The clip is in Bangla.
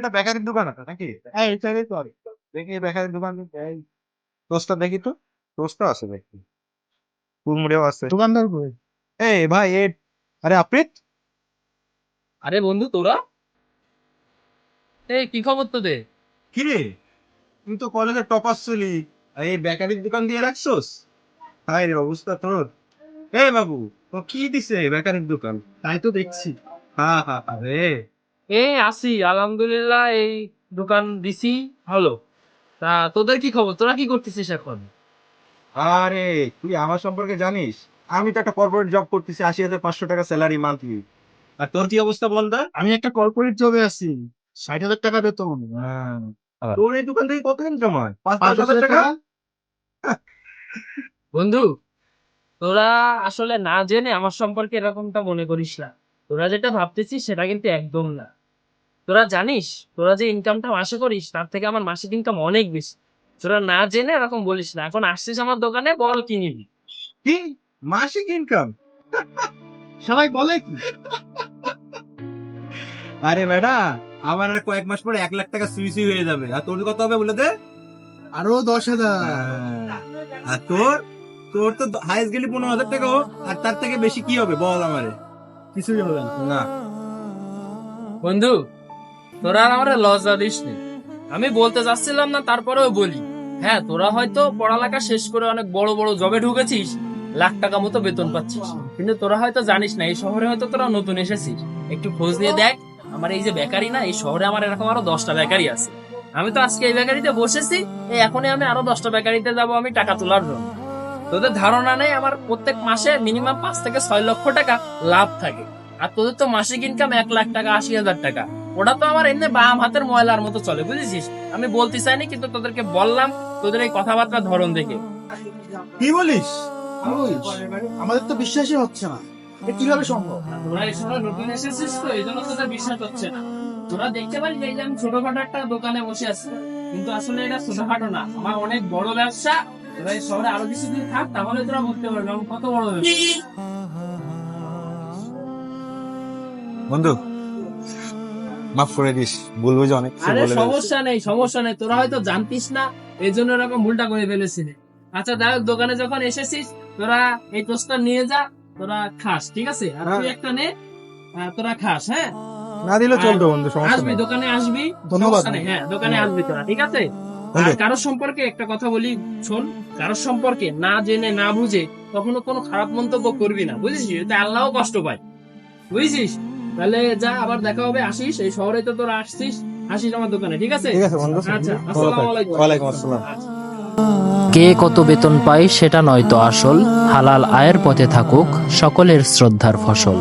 একটা বেকারির দোকান আছে নাকি? হ্যাঁ এই সাইডে তো আছে। দেখি বেকারির দোকান, এই টোস্টটা দেখি তো। টোস্টটা আছে দেখি, কুড়মুড়েও আছে। দোকানদার কই? এই ভাই আরে আপ্রিত, আরে বন্ধু তোরা, এই কি খবর তোদের? কি রে? তুই তো কলেজে টপার ছিলি, আর এই বেকারির দোকান দিয়ে রাখছোস? হাই রে অবস্থা তোর। এই বাবু, তো কি দিছে বেকারির দোকান? তাই তো দেখছি। হ্যাঁ হ্যাঁ রে। এই আসি আলহামদুলিল্লাহ, এই দোকান দিছি, ভালো। তা তোদের কি খবর, তোরা কি করতেছিস এখন? আরে তুই আমার সম্পর্কে জানিস? আমি তো একটা কর্পোরেট জব করতেছি, ৮০,৫০০ টাকা স্যালারি মান্থলি। আর তোর কি অবস্থা বল দা? আমি একটা কর্পোরেট জবে আছি, ৬০,০০০ টাকা বেতন। হ্যাঁ। তোর এই দোকান থেকে কত ইনকাম হয়? ৫-১০ হাজার ৫,০০০ টাকা? টাকা। বন্ধু, তোরা আসলে না জেনে আমার সম্পর্কে এরকমটা মনে করিস না। তোরা যেটা ভাবতেছিস সেটা কিন্তু একদম না। তোরা জানিস, তোরা যে ইনকামটা মাসে করিস তার থেকে আমার মাসিক ইনকাম অনেক বেশি। তোরা না জেনে এরকম বলিস না। এখন আসছিস আমার দোকানে, বল কি নিবি? কি মাসিক ইনকাম? সবাই বলে কি? আরে বেটা, আমার আর কয়েক মাস পরে ১,০০,০০০ টাকা সুই সুই হয়ে যাবে। আর তোর কত হবে বলে দে? আরো ১০,০০০। আর তোর তোর তো হাইস্ট গেলি ১৫,০০০ টাকা হোক, আর তার থেকে বেশি কি হবে বল আমারে? কিছুই হবে না। না। বন্ধু, তোরা আর আমার লজ্জা দিস নি। আমি বলতে চাচ্ছিলাম না, তারপরেও বলি। হ্যাঁ, তোরা হয়তো পড়ালেখা শেষ করে অনেক বড় বড় জবে ঢুকেছিস, লাখ টাকা মতো বেতন পাচ্ছিস, কিন্তু তোরা হয়তো জানিস না এই শহরে হয়তো তোরা নতুন এসেছিস। একটু খোঁজ নিয়ে দেখ, আমার এই যে বেকারি না, এই শহরে আমার এরকম আরো 10টা বেকারি আছে। আমি তো আজকে এই বেকারিতে বসেছি, এই এখনই আমি আরো 10টা বেকারিতে যাবো আমি টাকা তোলার জন্য। তোদের ধারণা নেই, আমার প্রত্যেক মাসে মিনিমাম ৫ থেকে ৬ লক্ষ টাকা লাভ থাকে। আর তোদের তো মাসিক ইনকাম ১,০০,০০০ টাকা, ৮০,০০০ টাকা। ওটা তো আমার এমনি বাম হাতের ময়লার মতো চলে, বুঝেছিস? আমি বলতে চাইনি, কিন্তু তোদেরকে বললাম তোদের এই কথাবার্তার ধরন দেখে। কি বলিস? আমাদের তো বিশ্বাসই হচ্ছে না, এ কিভাবে সম্ভব? তোরা এই সময় নতুন এসেছিস তো এই জন্য তোদের বিশ্বাস হচ্ছে না। তোরা দেখতে পারিস এই যে আমি ছোটখাটো একটা দোকানে বসে আছি, কিন্তু আসলে এটা ছোটখাটো না, আমার অনেক বড় ব্যবসা। তোরা এই শহরে আরো কিছুদিন থাক, তাহলে তোরা বুঝতে পারবি আমার কত বড় ব্যবসা। বন্ধু মাফ করে দিস, ভুল বুঝে অনেক কিছু আরে বলে ফেলেছি। সমস্যা নেই, সমস্যা নেই, তোরা হয়তো জানতিস না এই জন্য এরকম ভুলটা করে ফেলেছিলি। আচ্ছা যাই হোক, দোকানে যখন এসেছিস তোরা এই টোস্টটা নিয়ে যা, তোরা খাস, ঠিক আছে? আর তুই একটা নে, তোরা খাস। হ্যাঁ, না দিলে চলতো বন্ধু, সমস্যা আসবি নেই। দোকানে, আসবি, ধন্যবাদ। সমস্যা নেই। হ্যাঁ, দোকানে আসবি তোরা, ঠিক আছে? আর কারোর সম্পর্কে একটা কথা বলি, শোন, কারোর সম্পর্কে না জেনে না বুঝে কখনো কোনো খারাপ মন্তব্য করবি না, বুঝেছিস? এতে আল্লাহও কষ্ট পায়, বুঝেছিস? তাহলে যা, আবার দেখা হবে। আসিস, এই শহরে তো তোরা আসছিস, আসিস আমার দোকানে, ঠিক আছে? ঠিক আছে বন্ধু। আচ্ছা, আসসালামু আলাইকুম। ওয়ালাইকুম আসসালাম। আচ্ছা। কে কত বেতন পায় সেটা নয়তো আসল, হালাল আয়ের পথে থাকুক সকলের শ্রদ্ধার ফসল।